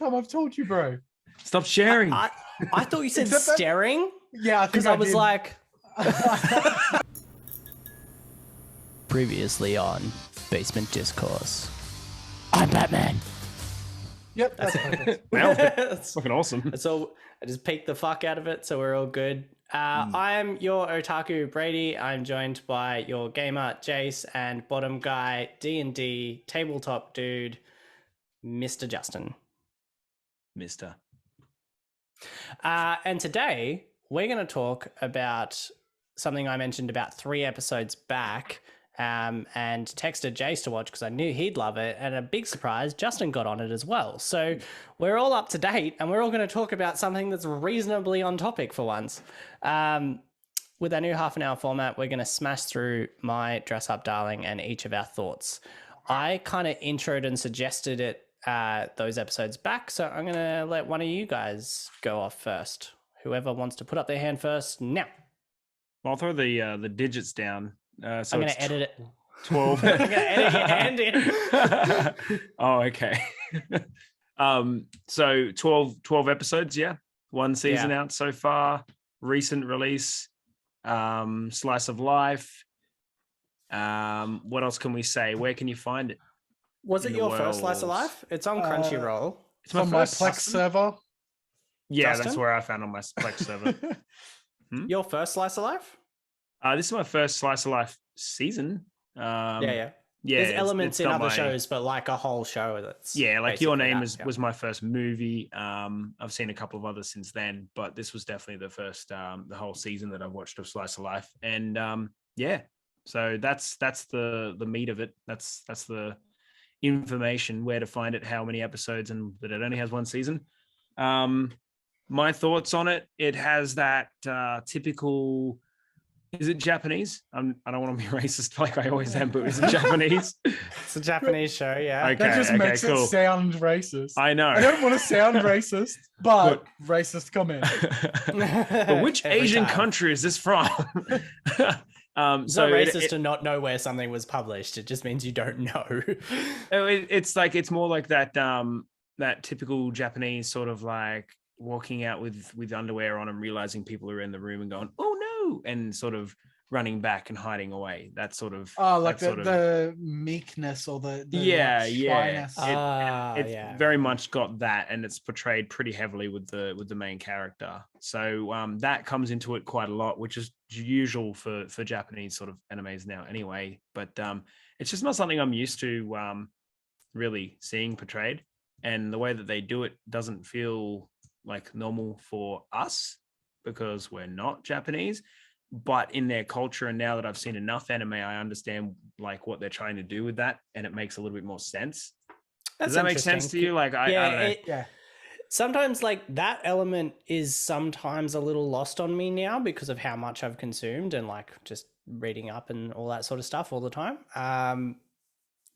time I've told you, bro. Stop sharing. I thought you said Except that- staring. Yeah, Because I was did. like. Previously on Basement Discourse. I'm Batman. Yep, that's perfect. Wow, that's fucking awesome. So I just peeked the fuck out of it, so we're all good. I'm your Otaku, Brady. I'm joined by your gamer, Jace, and bottom guy, D&D, tabletop dude, Mr. Justin. Mister. And today, we're going to talk about something I mentioned about 3 episodes back, and texted Jace to watch because I knew he'd love it. And a big surprise, Justin got on it as well. So we're all up to date, and we're all going to talk about something that's reasonably on topic for once. With our new half-an-hour format, we're going to smash through my Dress Up Darling and each of our thoughts. I kind of introed and suggested it those episodes back, so I'm going to let one of you guys go off first. Whoever wants to put up their hand first now. Well, I'll throw the digits down. So I'm going to edit it. 12. I'm going to edit your hand in. Oh, okay. So 12 episodes, yeah. 1 season out so far. Recent release. Slice of life. What else can we say? Where can you find it? Was it your first Slice of Life? It's on Crunchyroll. It's on my Plex server. Yeah, Justin? that's where I found on my Plex server. Your first Slice of Life? This is my first Slice of Life season. Yeah. Yeah, There's elements it's in got other my- shows, but like a whole show that's like Your basically Name that, was my first movie. I've seen a couple of others since then, but this was definitely the first the whole season that I've watched of Slice of Life. And so that's the meat of it. That's the information, where to find it, how many episodes, and that it only has 1 season. My thoughts on it: it has that typical. Is it Japanese? I don't want to be racist like I always am, but is it Japanese? It's a Japanese show, yeah. Okay. That just makes it sound racist. I know. I don't want to sound racist, but racist comment. But which Every Asian time. country is this from? It's not racist to not know where something was published. It just means you don't know. It's more like that that typical Japanese sort of like walking out with underwear on and realizing people are in the room and going, oh no, and sort of running back and hiding away. That sort of Like that sort of the meekness or the shyness. It's very much got that, and it's portrayed pretty heavily with the main character. So that comes into it quite a lot, which is usual for Japanese sort of animes now anyway. But it's just not something I'm used to really seeing portrayed, and the way that they do it doesn't feel like normal for us because we're not Japanese. But in their culture, and now that I've seen enough anime, I understand like what they're trying to do with that, and it makes a little bit more sense. Does that make sense to you? Like, I don't know. Sometimes like that element is sometimes a little lost on me now because of how much I've consumed and like just reading up and all that sort of stuff all the time.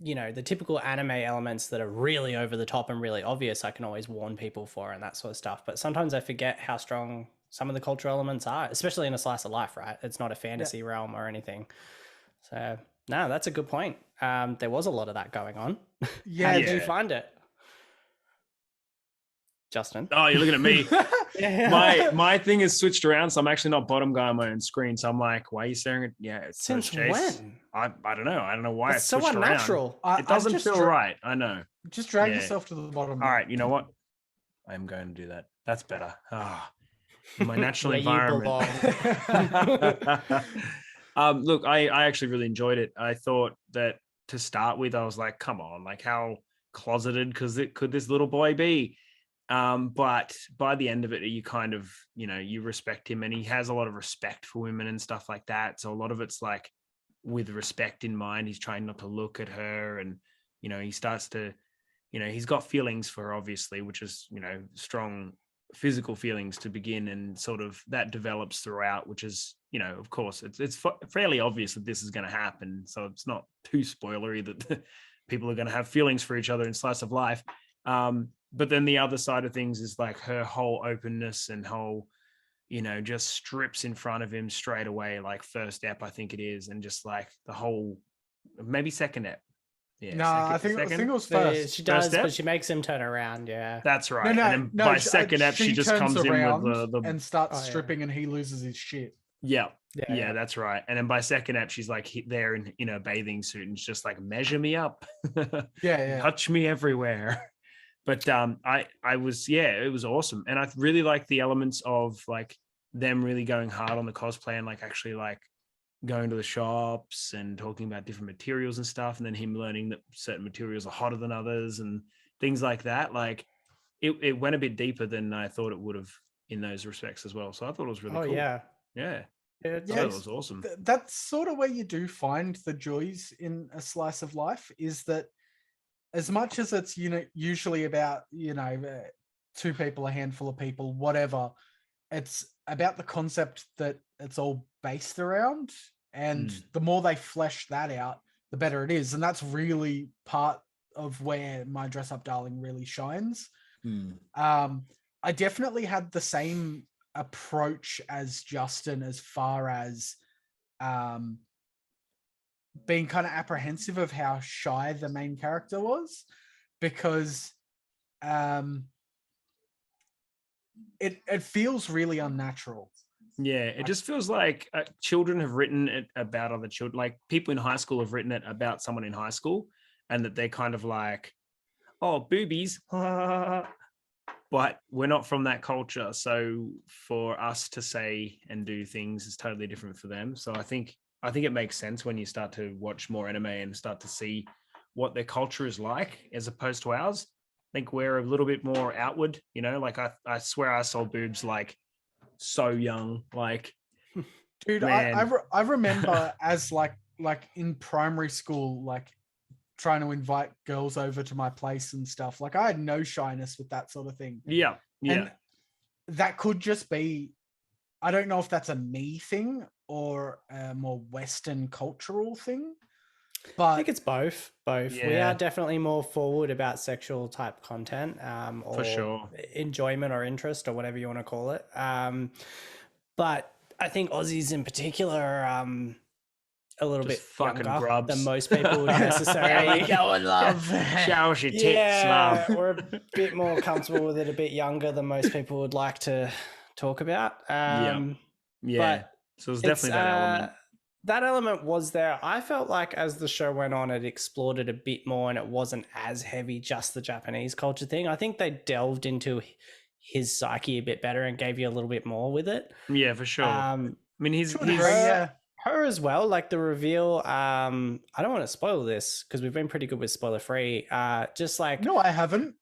The typical anime elements that are really over the top and really obvious, I can always warn people for and that sort of stuff. But sometimes I forget how strong some of the cultural elements are, especially in a slice of life, right? It's not a fantasy realm or anything. So no, that's a good point. There was a lot of that going on. How did you find it? Justin? Oh, you're looking at me. My thing is switched around, so I'm actually not bottom guy on my own screen. So I'm like, why are you staring at? Yeah, it's Since Jace. when? I don't know. I don't know why It's it's so switched unnatural. around. It doesn't feel right. I know. Just drag yourself to the bottom. All right, you know what? I'm going to do that. That's better. My natural environment. Look, I actually really enjoyed it. I thought that to start with, I was like, come on, like how closeted could this little boy be? But by the end of it, you kind of, you respect him, and he has a lot of respect for women and stuff like that. So a lot of it's like with respect in mind, he's trying not to look at her, and, he starts to, he's got feelings for her, obviously, which is, strong physical feelings to begin, and sort of that develops throughout, which is, of course, it's fairly obvious that this is going to happen. So it's not too spoilery that people are going to have feelings for each other in Slice of Life. But then the other side of things is like her whole openness and whole, just strips in front of him straight away, like first ep, I think it is. And just like the whole, maybe second ep, Yeah, No, I think it was first. She does, step? but she makes him turn around. Yeah. That's right. No, and then no. by second ep, she just turns comes in around with the and starts Oh, yeah. stripping, and he loses his shit. yeah. Yeah, Yeah, yeah. that's right. And then by second ep, she's like there in a bathing suit and it's just like measure me up, Yeah. touch me everywhere. But I was it was awesome, and I really like the elements of like them really going hard on the cosplay and like actually like going to the shops and talking about different materials and stuff, and then him learning that certain materials are hotter than others and things like that. Like it went a bit deeper than I thought it would have in those respects as well. So I thought it was really cool. Yeah. Yeah. It's I thought it was awesome. That's sort of where you do find the joys in a slice of life, is that as much as it's usually about two people, a handful of people, whatever, it's about the concept that it's all based around, and the more they flesh that out, the better it is. And that's really part of where My Dress Up Darling really shines. I definitely had the same approach as Justin as far as being kind of apprehensive of how shy the main character was, because it feels really unnatural. Yeah, it just feels like children have written it about other children. Like people in high school have written it about someone in high school, and that they're kind of like, oh, boobies. But we're not from that culture. So for us to say and do things is totally different for them. So I think it makes sense when you start to watch more anime and start to see what their culture is like as opposed to ours. I think we're a little bit more outward, like I swear I saw boobs like so young, like dude. I remember as like in primary school, like trying to invite girls over to my place and stuff. Like I had no shyness with that sort of thing. Yeah. And that could just be, I don't know if that's a me thing or a more Western cultural thing, but I think it's both. Yeah. We are definitely more forward about sexual type content, or For sure. enjoyment or interest or whatever you want to call it. But I think Aussies in particular are a little Just bit fucking younger grubs. than most people would necessarily. love. Show us your tits, love. We're a bit more comfortable with it, a bit younger than most people would like to talk about. Yeah. But So there's definitely that element. That element was there. I felt like as the show went on, it explored it a bit more, and it wasn't as heavy just the Japanese culture thing. I think they delved into his psyche a bit better and gave you a little bit more with it. Yeah, for sure. I mean, he's her as well, like the reveal. I don't want to spoil this because we've been pretty good with spoiler free. Just like No, I haven't.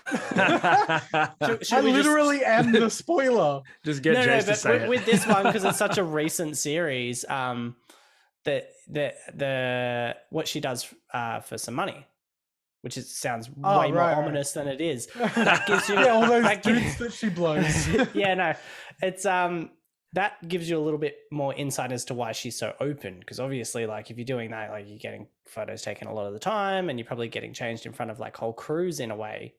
I literally am the spoiler. Just get Jace to say it. With this one, because it's such a recent series, that the what she does for some money, which sounds way more ominous than it is. That gives you all those dudes that she blows. Yeah, no, it's that gives you a little bit more insight as to why she's so open. Because obviously, like if you're doing that, like you're getting photos taken a lot of the time, and you're probably getting changed in front of like whole crews in a way.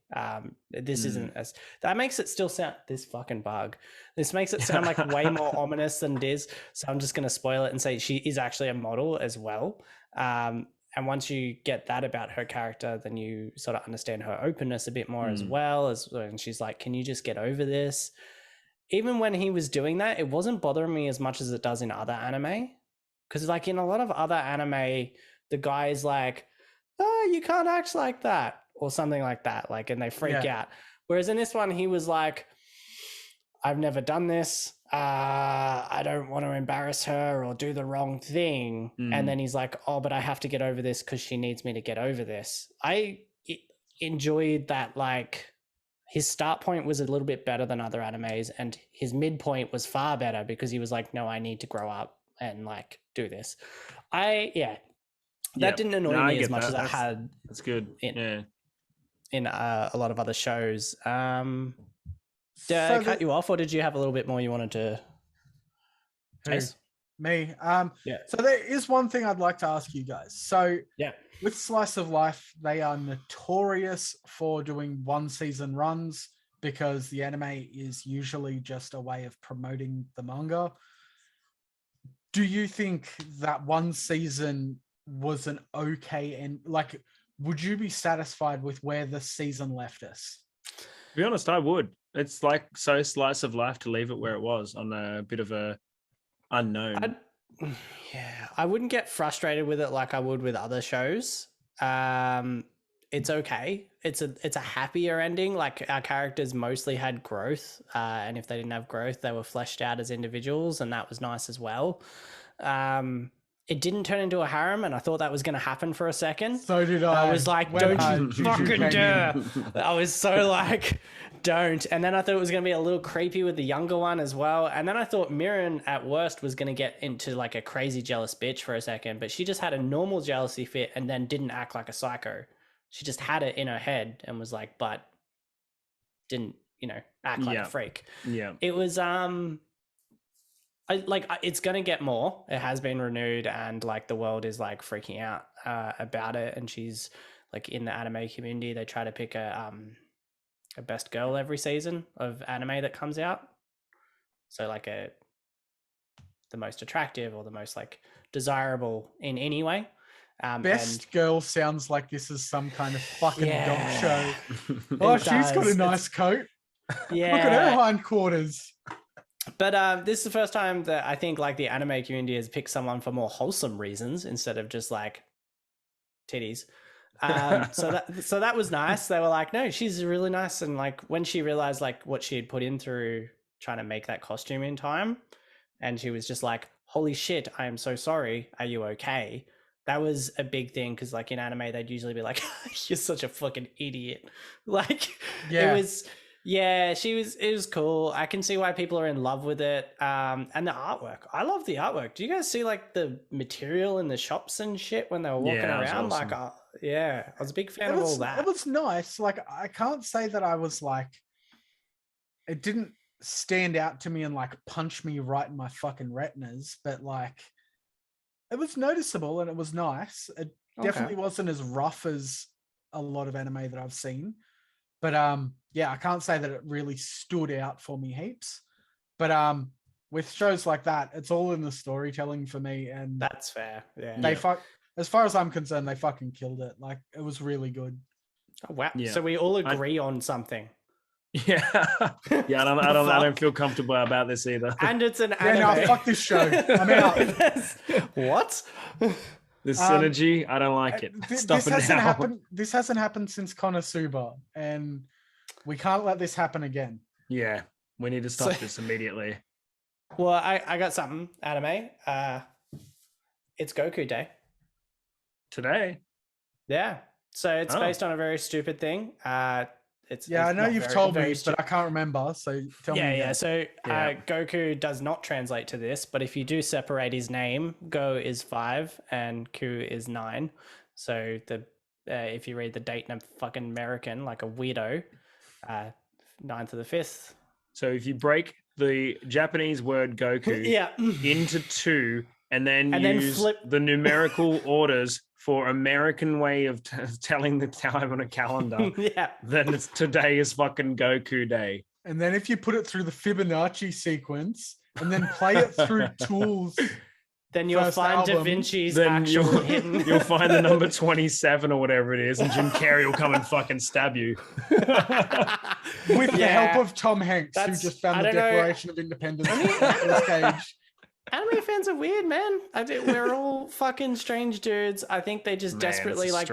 This isn't as that makes it still sound this fucking bug. This makes it sound like way more ominous than it is. So I'm just gonna spoil it and say she is actually a model as well. And once you get that about her character, then you sort of understand her openness a bit more as well. As when she's like, "Can you just get over this?" Even when he was doing that, it wasn't bothering me as much as it does in other anime. Because like in a lot of other anime, the guy is like, "Oh, you can't act like that," or something like that. Like, and they freak out. Whereas in this one, he was like, "I've never done this. I don't want to embarrass her or do the wrong thing." And then he's like, "Oh, but I have to get over this because she needs me to get over this." I enjoyed that, like, his start point was a little bit better than other animes, and his midpoint was far better because he was like, "No, I need to grow up and like do this." That didn't annoy me as much as I had. That's good. In a lot of other shows. Did I cut you off, or did you have a little bit more you wanted to? Jace? Me. So there is one thing I'd like to ask you guys. So with Slice of Life, they are notorious for doing one season runs because the anime is usually just a way of promoting the manga. Do you think that one season was an okay and like would you be satisfied with where the season left us? To be honest, I would. It's like so slice of life to leave it where it was on a bit of a unknown. I wouldn't get frustrated with it like I would with other shows. It's okay. It's a happier ending. Like our characters mostly had growth, and if they didn't have growth, they were fleshed out as individuals, and that was nice as well. It didn't turn into a harem, and I thought that was going to happen for a second. So did I. I was like, don't you fucking dare. I was so like, don't. And then I thought it was going to be a little creepy with the younger one as well. And then I thought Mirren at worst was going to get into like a crazy jealous bitch for a second, but she just had a normal jealousy fit and then didn't act like a psycho. She just had it in her head and was like, but didn't, act like a freak. Yeah. It was, it's gonna get more. It has been renewed, and like the world is like freaking out about it. And she's like in the anime community, they try to pick a best girl every season of anime that comes out. So like the most attractive or the most like desirable in any way. Best girl sounds like this is some kind of fucking dog show. Oh, she's got a nice coat. Yeah, look at her hindquarters. But this is the first time that I think like the anime community has picked someone for more wholesome reasons instead of just like titties. So that was nice. They were like, no, she's really nice. And like when she realized like what she had put in through trying to make that costume in time, and she was just like, holy shit, I am so sorry. Are you okay? That was a big thing because like in anime, they'd usually be like, you're such a fucking idiot. Like it was... Yeah, it was cool. I can see why people are in love with it. And the artwork. I love the artwork. Do you guys see like the material in the shops and shit when they were walking around? Awesome. Like, I was a big fan of all that. It was nice. Like, I can't say that I was like, it didn't stand out to me and like punch me right in my fucking retinas, but like, it was noticeable and it was nice. It definitely wasn't as rough as a lot of anime that I've seen. But I can't say that it really stood out for me heaps. But with shows like that, it's all in the storytelling for me, and that's fair. Yeah, as far as I'm concerned, they fucking killed it. Like it was really good. Oh, wow! Yeah. So we all agree on something. Yeah, yeah. I don't feel comfortable about this either. And it's an anime. Yeah, no, fuck this show. I'm out. What? This synergy, I don't like it. This hasn't happened since Konosuba, and we can't let this happen again. Yeah, we need to stop this immediately. Well, I got something, anime. It's Goku Day. Today? Yeah. So it's based on a very stupid thing. It's I know you've told me, but I can't remember. So tell me. Yeah. So Goku does not translate to this, but if you do separate his name, Go is 5 and Ku is 9. So if you read the date in a fucking American, like a weirdo, 9th to the 5th. So if you break the Japanese word Goku into 2 and then use flip the numerical orders for American way of telling the time on a calendar, then today is fucking Goku Day. And then if you put it through the Fibonacci sequence and then play it through Tool's, then you'll find Da Vinci's actual hidden. You'll find the number 27 or whatever it is, and Jim Carrey will come and fucking stab you. With the help of Tom Hanks, who just found the Declaration of Independence on his cage. Anime fans are weird, man. We're all fucking strange dudes. I think they just desperately like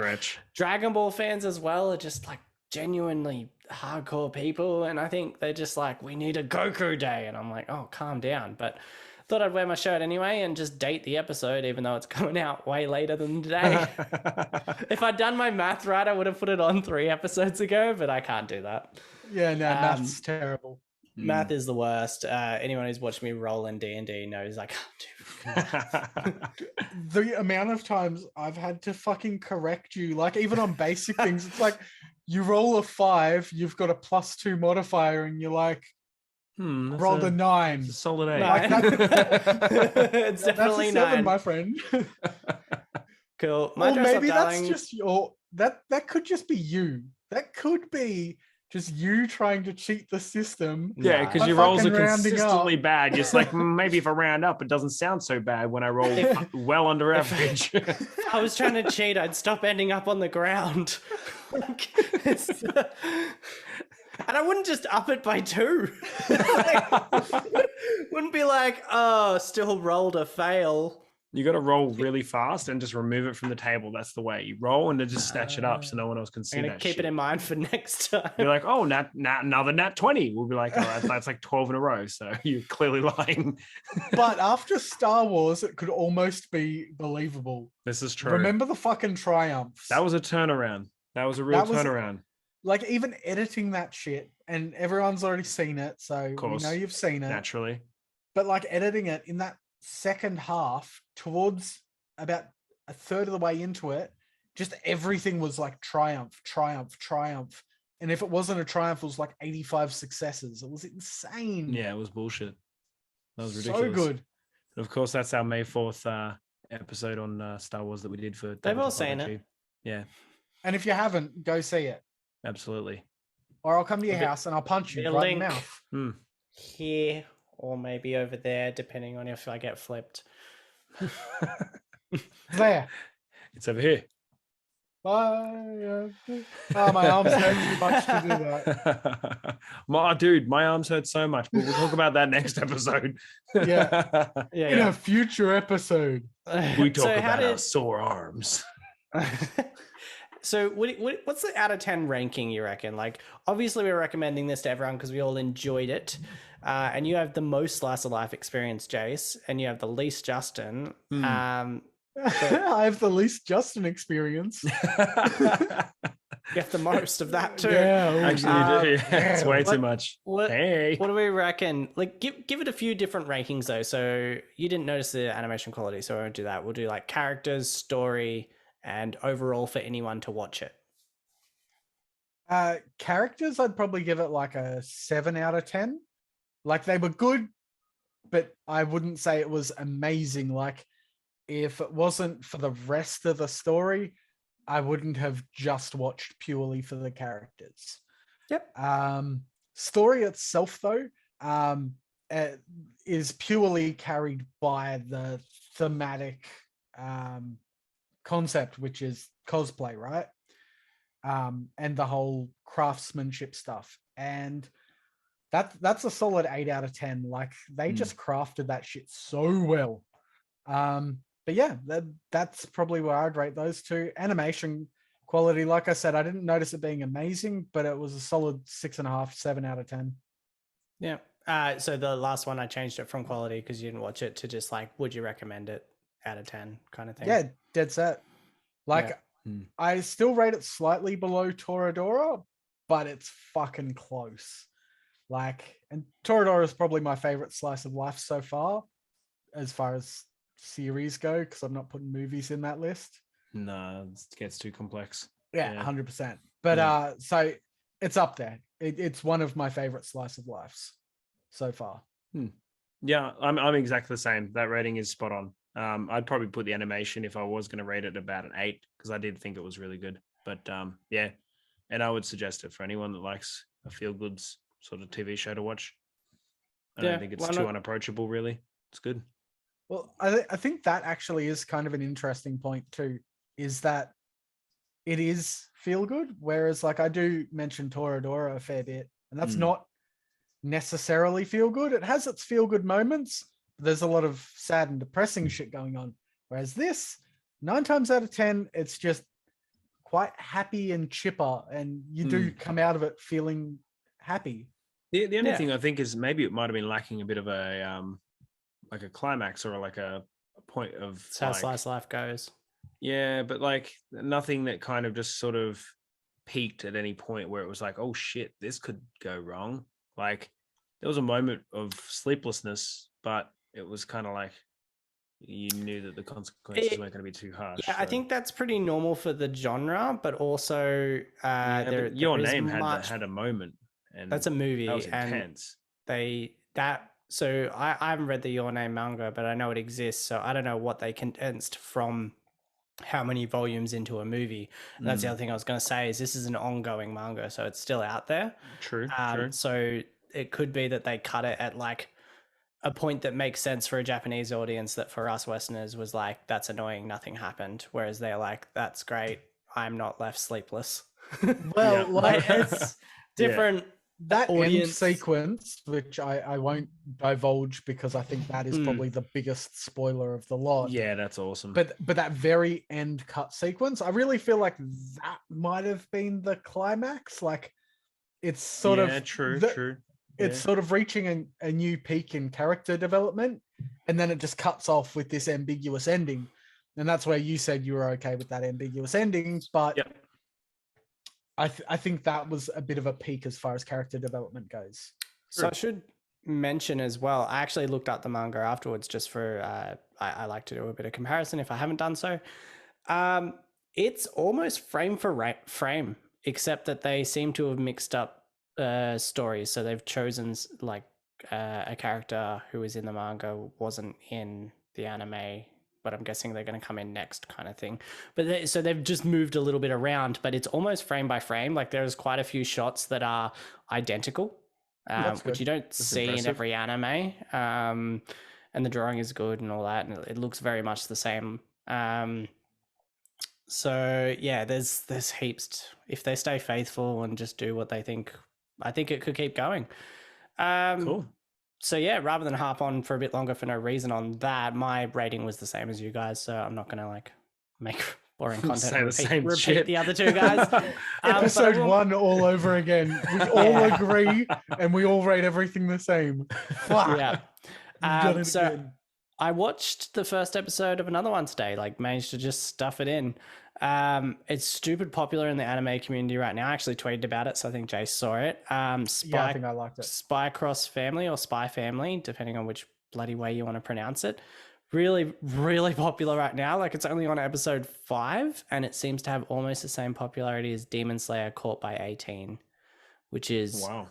Dragon Ball fans as well are just like genuinely hardcore people. And I think they're just like, we need a Goku Day. And I'm like, oh, calm down. But thought I'd wear my shirt anyway and just date the episode, even though it's coming out way later than today. If I'd done my math right, I would have put it on 3 episodes ago, but I can't do that. Yeah, no, math's terrible. Math is the worst. Anyone who's watched me roll in D&D knows I can't do the amount of times I've had to fucking correct you, like even on basic things, it's like you roll a 5, you've got a +2 modifier, and you're like, rolled a 9. It's a solid 8. Like it's definitely that's a 7, 9, my friend. Cool. Or maybe that's just that could just be you. That could be just you trying to cheat the system. Yeah, Nah, because By your rolls are fucking rounding consistently up. bad. Just like maybe if I round up, it doesn't sound so bad when I roll well under average. if I was trying to cheat, I'd stop ending up on the ground. And I wouldn't just up it by 2. Wouldn't be like, oh, still rolled a fail. You got to roll really fast and just remove it from the table. That's the way you roll, and then just snatch it up so no one else can see I'm that gonna keep shit. it in mind for next time. You're like, oh, another nat 20. We'll be like, oh, that's like 12 in a row. So you're clearly lying. But after Star Wars, it could almost be believable. This is true. Remember the fucking triumphs. That was a turnaround. That was a real That was- turnaround. like even editing that shit, and everyone's already seen it, so we know you've seen it. Naturally. But like editing it in that second half, towards about a third of the way into it, just everything was like triumph. And if it wasn't a triumph, it was like 85 successes. It was insane. Yeah, it was bullshit. That was so ridiculous. good. And of course, that's our May 4th episode on Star Wars that we did for. They've all Tabletop seen RPG. it. Yeah, And if you haven't, go see it. absolutely. Or I'll come to your Be- house and I'll punch you be a right in the link. mouth. Hmm. Here or maybe over there, depending on if I get flipped. There. It's over here. Bye. Oh, my arms hurt too much to do that. Dude, my arms hurt so much, but we'll talk about that next episode. Yeah. Yeah, In a future episode. We talk So how about our did- sore arms. So what's the out of 10 ranking you reckon? Like, obviously we're recommending this to everyone because we all enjoyed it. And you have the most slice of life experience, Jace, and you have the least Justin. I have the least Justin experience. You have the most of that too. Yeah. Actually, you do. Yeah, it's way too What- much. What, Hey. what do we reckon? Like, give it a few different rankings though. So you didn't notice the animation quality, so I won't do that. We'll do like characters, story, and overall for anyone to watch it. Characters, I'd probably give it like a 7 out of 10. Like they were good, but I wouldn't say it was amazing. Like if it wasn't for the rest of the story, I wouldn't have just watched purely for the characters. Yep. Story itself, though, is purely carried by the thematic concept, which is cosplay, right? And the whole craftsmanship stuff. And that's a solid 8 out of 10. Like they just crafted that shit so well. But yeah, that's probably where I'd rate those two. Animation quality, like I said, I didn't notice it being amazing, but it was a solid 6.5, 7 out of 10. Yeah. So the last one I changed it from quality because you didn't watch it to just like, would you recommend it out of 10 kind of thing? Yeah, dead set. Like I still rate it slightly below Toradora, but it's fucking close. Like, and Toradora is probably my favorite slice of life so far as series go, because I'm not putting movies in that list. No, it gets too complex. Yeah, 100%. But so it's up there. It's one of my favorite slice of lives so far. Yeah, I'm exactly the same. That rating is spot on. I'd probably put the animation, if I was going to rate it, about an 8 because I did think it was really good. But yeah, and I would suggest it for anyone that likes a feel good sort of TV show to watch. I don't think it's too unapproachable, really. It's good. Well, I think that actually is kind of an interesting point too, is that it is feel good, whereas like I do mention Toradora a fair bit, and that's not necessarily feel good. It has its feel good moments. But there's a lot of sad and depressing shit going on. Whereas this, 9 times out of 10, it's just quite happy and chipper, and you do come out of it feeling happy. The only thing I think is maybe it might have been lacking a bit of a like a climax or like a point of That's how slice life goes. Yeah, but like nothing that kind of just sort of peaked at any point where it was like, oh shit, this could go wrong. Like there was a moment of sleeplessness, but it was kind of like you knew that the consequences weren't going to be too harsh. Yeah, I think that's pretty normal for the genre, but also Your Name had a moment, and that's a movie, that was intense. So I haven't read the Your Name manga, but I know it exists. So I don't know what they condensed from how many volumes into a movie. And that's the other thing I was going to say is this is an ongoing manga, so it's still out there. True. So it could be that they cut it at like a point that makes sense for a Japanese audience that for us Westerners was like, that's annoying, nothing happened. Whereas they're like, that's great, I'm not left sleepless. Well, like It's different. that audience. end sequence, which I won't divulge because I think that is probably the biggest spoiler of the lot. Yeah, that's awesome. But that very end cut sequence, I really feel like that might have been the climax. Like it's sort of true. It's sort of reaching a new peak in character development, and then it just cuts off with this ambiguous ending. And that's where you said you were okay with that ambiguous ending, but I think that was a bit of a peak as far as character development goes. So I should mention as well, I actually looked up the manga afterwards just for, I like to do a bit of comparison if I haven't done so. It's almost frame for frame, except that they seem to have mixed up stories. So they've chosen like a character who was in the manga wasn't in the anime, but I'm guessing they're going to come in next kind of thing. But so they've just moved a little bit around, but it's almost frame by frame. Like there's quite a few shots that are identical, which you don't see in every anime. And the drawing is good and all that, and it looks very much the same. So yeah, there's heaps. If they stay faithful and just do what they think, I think it could keep going. Cool. So yeah, rather than harp on for a bit longer for no reason on that, my rating was the same as you guys, so I'm not gonna like make boring content and repeat the other two guys. Episode 1 all over again. We all agree and we all rate everything the same. Fuck. Yeah. So I watched the first episode of another one today, like managed to just stuff it in. It's stupid popular in the anime community right now. I actually tweeted about it, so I think Jace saw it. I think I liked it. Spy Cross Family or Spy Family, depending on which bloody way you want to pronounce it. Really, really popular right now. Like it's only on episode 5, and it seems to have almost the same popularity as Demon Slayer Caught by 18, which is wow.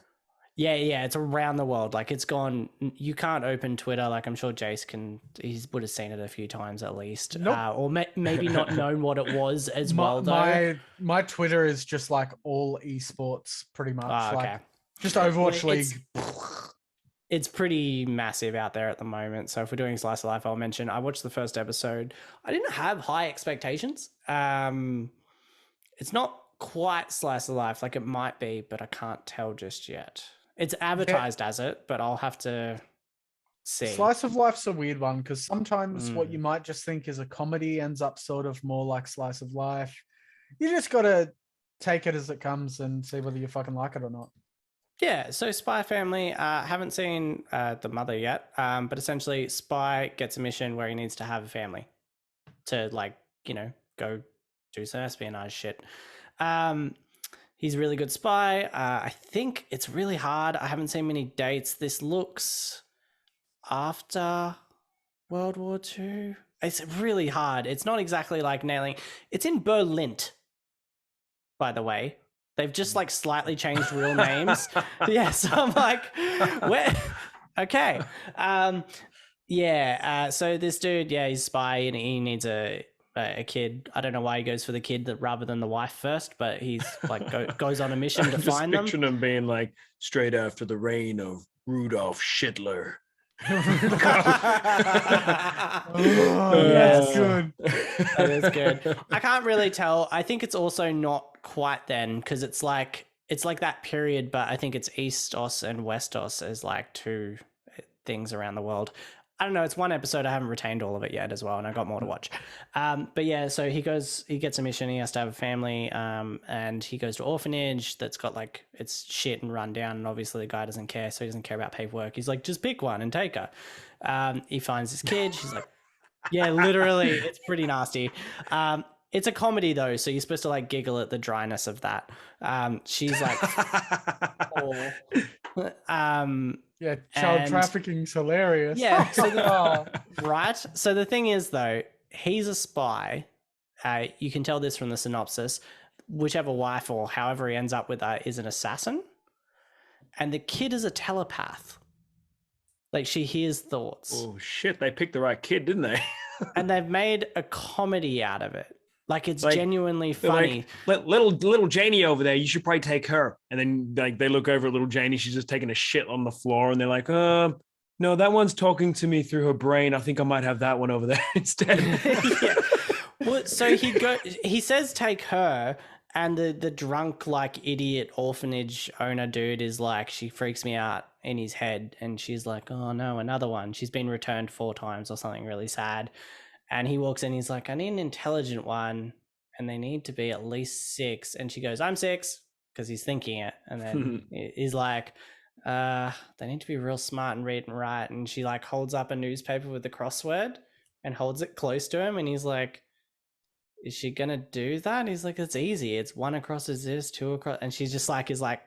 Yeah, it's around the world. Like it's gone. You can't open Twitter. Like I'm sure Jace would have seen it a few times at least, or maybe not known what it was as well. Though my Twitter is just like all esports, pretty much. Okay. Like just Overwatch League. It's pretty massive out there at the moment. So if we're doing Slice of Life, I'll mention I watched the first episode. I didn't have high expectations. It's not quite Slice of Life, like it might be, but I can't tell just yet. It's advertised as it, but I'll have to see. Slice of Life's a weird one because sometimes what you might just think is a comedy ends up sort of more like Slice of Life. You just got to take it as it comes and see whether you fucking like it or not. Yeah, so Spy Family, haven't seen the mother yet, but essentially Spy gets a mission where he needs to have a family to like, go do some espionage shit. He's a really good spy. I think it's really hard. I haven't seen many dates. This looks after World War II. It's really hard. It's not exactly like nailing. It's in Berlin, by the way. They've just like slightly changed real names. Yeah, so I'm like, where? Okay. So this dude, he's a spy and he needs a kid. I don't know why he goes for the kid rather than the wife first, but he's like goes on a mission to find them. Picturing him being like straight after the reign of Rudolf Schindler. Yes, good. That is good. I can't really tell. I think it's also not quite then because it's like that period, but I think it's Eastos and Westos as like two things around the world. I don't know. It's one episode. I haven't retained all of it yet as well, and I got more to watch. But yeah, so he gets a mission. He has to have a family, and he goes to orphanage that's got like it's shit and run down, and obviously the guy doesn't care, so he doesn't care about paperwork. He's like, just pick one and take her. He finds this kid. She's like, yeah, literally, it's pretty nasty. It's a comedy though, so you're supposed to like giggle at the dryness of that. She's like, yeah, child trafficking's hilarious. Yeah, so right. So the thing is though, he's a spy. You can tell this from the synopsis. Whichever wife or however he ends up with her is an assassin, and the kid is a telepath. Like she hears thoughts. Oh shit! They picked the right kid, didn't they? And they've made a comedy out of it. Like it's Like, genuinely they're funny. like, little Janie over there, you should probably take her. And then like they look over at little Janie, she's just taking a shit on the floor, and they're like, no, that one's talking to me through her brain. I think I might have that one over there instead. Yeah. Well, so he says take her, and the drunk like idiot orphanage owner dude is like, she freaks me out in his head, and she's like, oh no, another one. She's been returned 4 times or something really sad. And he walks in, he's like, I need an intelligent one, and they need to be at least 6. And she goes, I'm 6, because he's thinking it. And then he's like, they need to be real smart and read and write. And she like holds up a newspaper with the crossword and holds it close to him. And he's like, is she gonna do that? He's like, it's easy. It's 1 across is this, 2 across. And she's just like, is like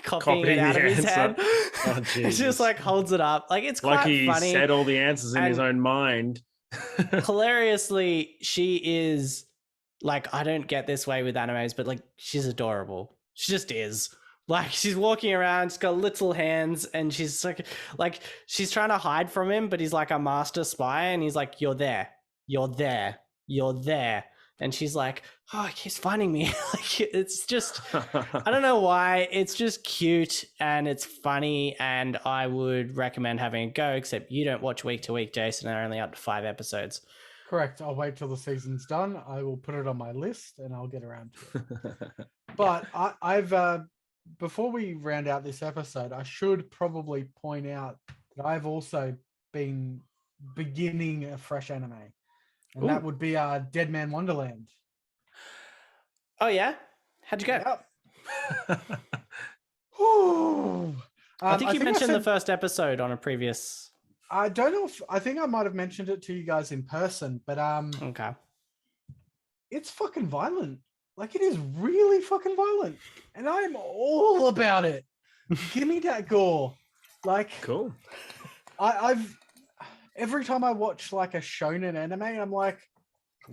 copying it out of his head. Oh, and she just like holds it up. Like it's quite like he funny. said all the answers in his own mind. Hilariously, she is like, I don't get this way with animes, but like she's adorable. She just is. Like she's walking around, she's got little hands, and she's like she's trying to hide from him, but he's like a master spy, and he's like, you're there, you're there, you're there. And she's like, oh, he keeps finding me. Like it's just, I don't know why. It's just cute and it's funny, and I would recommend having a go, except you don't watch week to week, Jason. They're only up to 5 episodes. Correct. I'll wait till the season's done. I will put it on my list and I'll get around to it. But I've before we round out this episode, I should probably point out that I've also been beginning a fresh anime. And that would be DEADMAN Wonderland. Oh yeah? How'd you go? Yep. I think you mentioned the first episode on a previous. I don't know if I think I might have mentioned it to you guys in person, but okay. It's fucking violent. Like it is really fucking violent. And I'm all about it. Give me that gore. Like cool. I've every time I watch like a shonen anime, I'm like,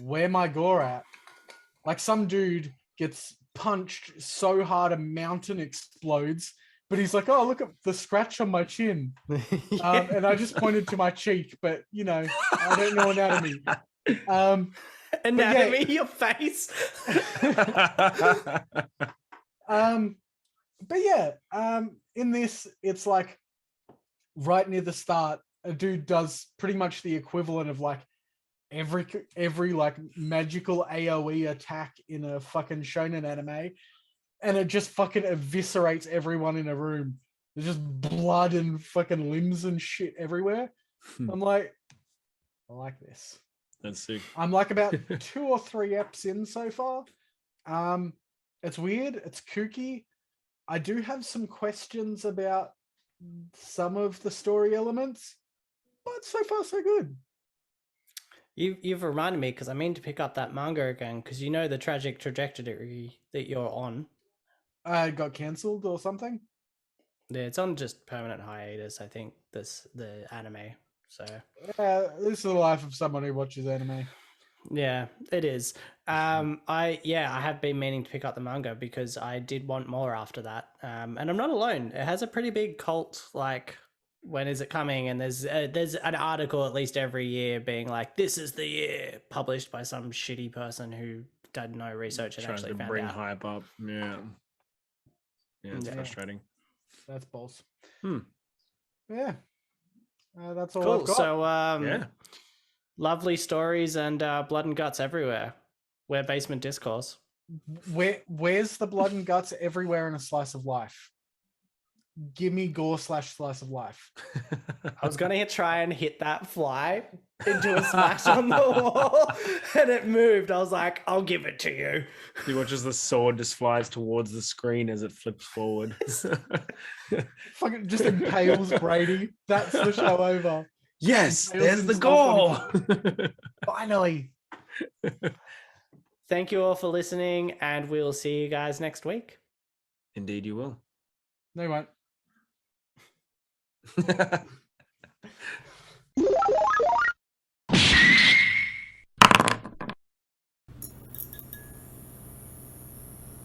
where my gore at? Like some dude gets punched so hard a mountain explodes, but he's like, oh, look at the scratch on my chin. And I just pointed to my cheek, but you know, I don't know anatomy. Anatomy, your face. But yeah, in this, it's like right near the start, a dude does pretty much the equivalent of like every like magical AoE attack in a fucking shonen anime, and it just fucking eviscerates everyone in a room. There's just blood and fucking limbs and shit everywhere. I'm like, I like this. That's sick. I'm like about 2 or 3 eps in so far. It's weird. It's kooky. I do have some questions about some of the story elements, but so far so good. You've reminded me, because I mean to pick up that manga again, because you know the tragic trajectory that you're on. It got cancelled or something? Yeah, it's on just permanent hiatus, I think, the anime. So yeah, this is the life of someone who watches anime. Yeah, it is. I have been meaning to pick up the manga because I did want more after that. And I'm not alone. It has a pretty big cult, like, when is it coming? And there's an article at least every year being like, this is the year, published by some shitty person who did no research and actually found bring out. hype up. Yeah, it's frustrating. That's balls. Yeah. That's all cool. I've got. So lovely stories and blood and guts everywhere. We're Basement Discourse. Where's the blood and guts everywhere in a slice of life? Give me gore / slice of life. I was gonna try and hit that fly into a smash on the wall, and it moved. I was like, I'll give it to you. He watches the sword just flies towards the screen as it flips forward. Fucking just impales Brady. That's the show over. Yes, Impales there's the himself goal. Finally. Thank you all for listening, and we'll see you guys next week. Indeed, you will. No, you won't.